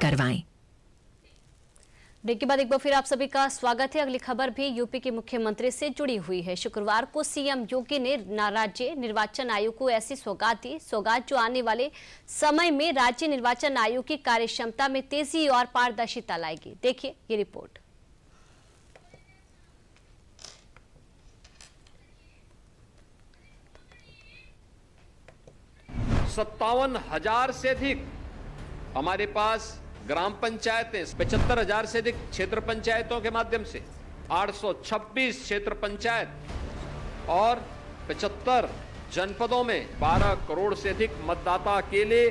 करवाएं। ब्रेक के बाद एक बार फिर आप सभी का स्वागत है। अगली खबर भी यूपी के मुख्यमंत्री से जुड़ी हुई है। शुक्रवार को सीएम योगी ने राज्य निर्वाचन आयोग को ऐसी सौगात दी, सौगात जो आने वाले समय में राज्य निर्वाचन आयोग की कार्यक्षमता में तेजी और पारदर्शिता लाएगी। देखिए ये रिपोर्ट। सत्तावन हजार से अधिक हमारे पास ग्राम पंचायतें, 75,000 से अधिक क्षेत्र पंचायतों के माध्यम से 826 क्षेत्र पंचायत और 75 जनपदों में 12 करोड़ से अधिक मतदाता अकेले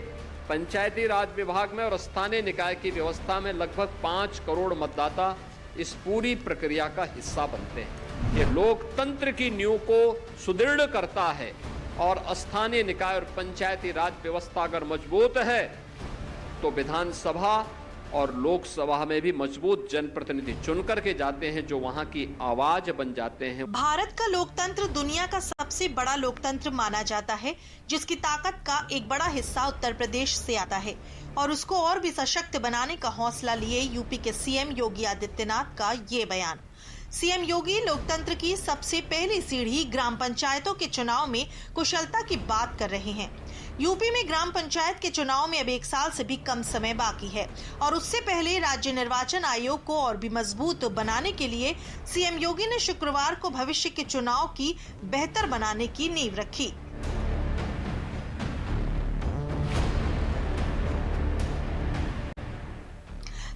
पंचायती राज विभाग में और स्थानीय निकाय की व्यवस्था में लगभग 5 करोड़ मतदाता इस पूरी प्रक्रिया का हिस्सा बनते हैं। ये लोकतंत्र की नींव को सुदृढ़ करता है और स्थानीय निकाय और पंचायती राज व्यवस्था अगर मजबूत है तो विधानसभा और लोकसभा में भी मजबूत जनप्रतिनिधि चुन करके जाते हैं जो वहां की आवाज बन जाते हैं। भारत का लोकतंत्र दुनिया का सबसे बड़ा लोकतंत्र माना जाता है, जिसकी ताकत का एक बड़ा हिस्सा उत्तर प्रदेश से आता है और उसको और भी सशक्त बनाने का हौसला लिए यूपी के सीएम योगी आदित्यनाथ का ये बयान। सीएम योगी लोकतंत्र की सबसे पहली सीढ़ी ग्राम पंचायतों के चुनाव में कुशलता की बात कर रहे हैं। यूपी में ग्राम पंचायत के चुनाव में अब 1 साल से भी कम समय बाकी है और उससे पहले राज्य निर्वाचन आयोग को और भी मजबूत बनाने के लिए सीएम योगी ने शुक्रवार को भविष्य के चुनाव की बेहतर बनाने की नींव रखी।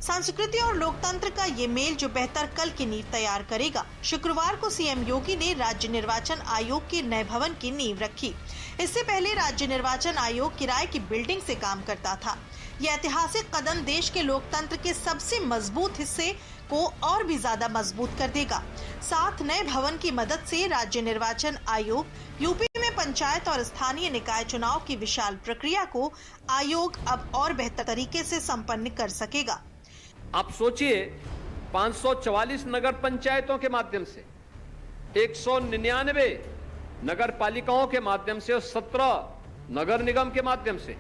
संस्कृति और लोकतंत्र का ये मेल जो बेहतर कल की नींव तैयार करेगा। शुक्रवार को सीएम योगी ने राज्य निर्वाचन आयोग के नए भवन की नींव रखी। इससे पहले राज्य निर्वाचन आयोग किराए की बिल्डिंग से काम करता था। यह ऐतिहासिक कदम देश के लोकतंत्र के सबसे मजबूत हिस्से को और भी ज्यादा मजबूत कर देगा। साथ नए भवन की मदद से राज्य निर्वाचन आयोग यूपी में पंचायत और स्थानीय निकाय चुनाव की विशाल प्रक्रिया को आयोग अब और बेहतर तरीके से संपन्न कर सकेगा। आप सोचिए 544 नगर पंचायतों के माध्यम से 199 नगर पालिकाओं के माध्यम से और 17 नगर निगम के माध्यम से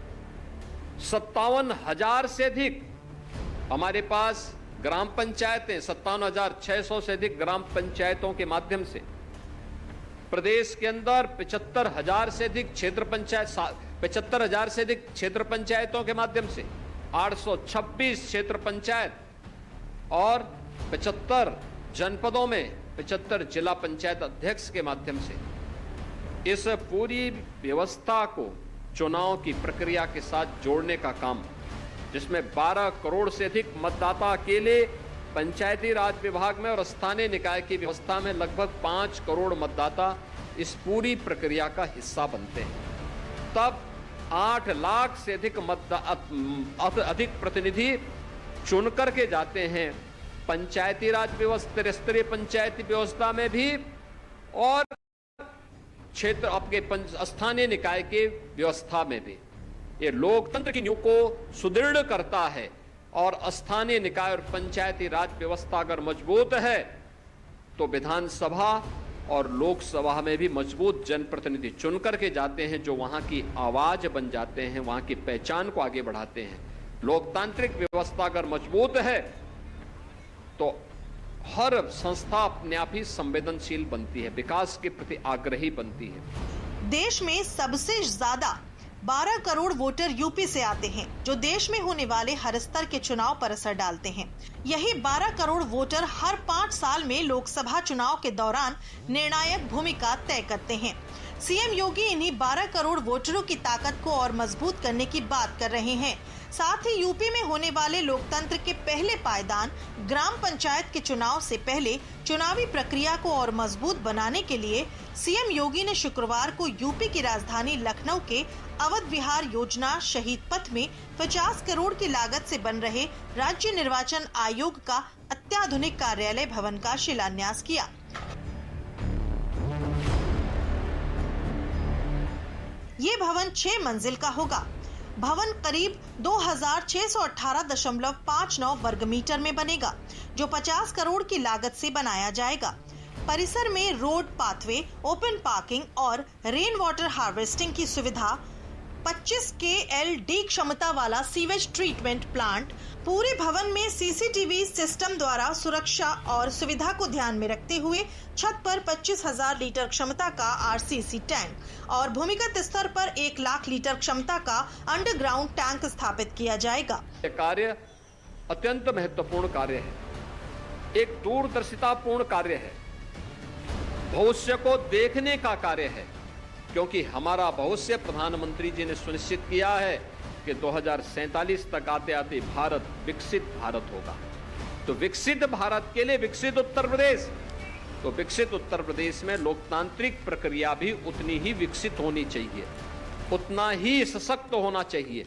57,000 से अधिक हमारे पास ग्राम पंचायतें, 57,600 से अधिक ग्राम पंचायतों के माध्यम से प्रदेश के अंदर 75,000 से अधिक क्षेत्र पंचायत, 75,000 से अधिक क्षेत्र पंचायतों के माध्यम से 826 क्षेत्र पंचायत और 75 जनपदों में 75 जिला पंचायत अध्यक्ष के माध्यम से इस पूरी व्यवस्था को चुनाव की प्रक्रिया के साथ जोड़ने का काम, जिसमें 12 करोड़ से अधिक मतदाता अकेले पंचायती राज विभाग में और स्थानीय निकाय की व्यवस्था में लगभग 5 करोड़ मतदाता इस पूरी प्रक्रिया का हिस्सा बनते हैं। तब 8 लाख से अधिक प्रतिनिधि चुन करके जाते हैं पंचायती राज व्यवस्था, त्रिस्तरीय पंचायती व्यवस्था में भी और क्षेत्र आपके स्थानीय निकाय के व्यवस्था में भी। ये लोकतंत्र की नींव को सुदृढ़ करता है और स्थानीय निकाय और पंचायती राज व्यवस्था अगर मजबूत है तो विधानसभा और लोकसभा में भी मजबूत जनप्रतिनिधि चुन करके जाते हैं जो वहां की आवाज बन जाते हैं, वहां की पहचान को आगे बढ़ाते हैं। लोकतांत्रिक व्यवस्था अगर मजबूत है तो हर संस्था अपने आप ही संवेदनशील बनती है, विकास के प्रति आग्रही बनती है। देश में सबसे ज्यादा 12 करोड़ वोटर यूपी से आते हैं, जो देश में होने वाले हर स्तर के चुनाव पर असर डालते हैं। यही 12 करोड़ वोटर हर 5 साल में लोकसभा चुनाव के दौरान निर्णायक भूमिका तय करते हैं। सीएम योगी इन्हीं 12 करोड़ वोटरों की ताकत को और मजबूत करने की बात कर रहे हैं। साथ ही यूपी में होने वाले लोकतंत्र के पहले पायदान ग्राम पंचायत के चुनाव से पहले चुनावी प्रक्रिया को और मजबूत बनाने के लिए सीएम योगी ने शुक्रवार को यूपी की राजधानी लखनऊ के अवध विहार योजना शहीद पथ में 50 करोड़ की लागत से बन रहे राज्य निर्वाचन आयोग का अत्याधुनिक कार्यालय भवन का शिलान्यास किया। ये भवन 6 मंजिल का होगा। भवन करीब 2618.59 वर्ग मीटर में बनेगा, जो 50 करोड़ की लागत से बनाया जाएगा। परिसर में रोड, पाथवे, ओपन पार्किंग और रेन वाटर हार्वेस्टिंग की सुविधा 25 KLD क्षमता वाला सीवेज ट्रीटमेंट प्लांट, पूरे भवन में सीसीटीवी सिस्टम द्वारा सुरक्षा और सुविधा को ध्यान में रखते हुए छत पर 25,000 लीटर क्षमता का आरसीसी टैंक और भूमिगत स्तर पर 1 लाख लीटर क्षमता का अंडरग्राउंड टैंक स्थापित किया जाएगा। ये कार्य अत्यंत महत्वपूर्ण कार्य है, एक दूरदर्शितापूर्ण कार्य है, भविष्य को देखने का कार्य है, क्योंकि हमारा भविष्य प्रधानमंत्री जी ने सुनिश्चित किया है कि 2047 तक आते आते भारत विकसित भारत होगा। तो विकसित भारत के लिए विकसित उत्तर प्रदेश, तो विकसित उत्तर प्रदेश में लोकतांत्रिक प्रक्रिया भी उतनी ही विकसित होनी चाहिए, उतना ही सशक्त होना चाहिए,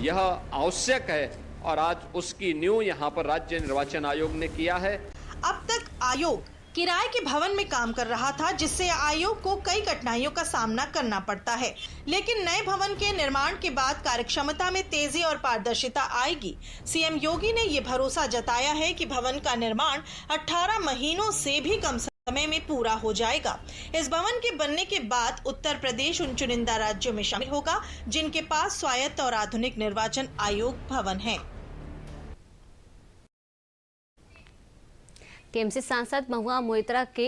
यह आवश्यक है और आज उसकी नींव यहाँ पर राज्य निर्वाचन आयोग ने किया है। अब तक आयोग किराए के भवन में काम कर रहा था, जिससे आयोग को कई कठिनाइयों का सामना करना पड़ता है, लेकिन नए भवन के निर्माण के बाद कार्यक्षमता में तेजी और पारदर्शिता आएगी। सीएम योगी ने ये भरोसा जताया है कि भवन का निर्माण 18 महीनों से भी कम समय में पूरा हो जाएगा। इस भवन के बनने के बाद उत्तर प्रदेश उन चुनिंदा राज्यों में शामिल होगा जिनके पास स्वायत्त और आधुनिक निर्वाचन आयोग भवन है। टीएमसी सांसद महुआ मोइत्रा के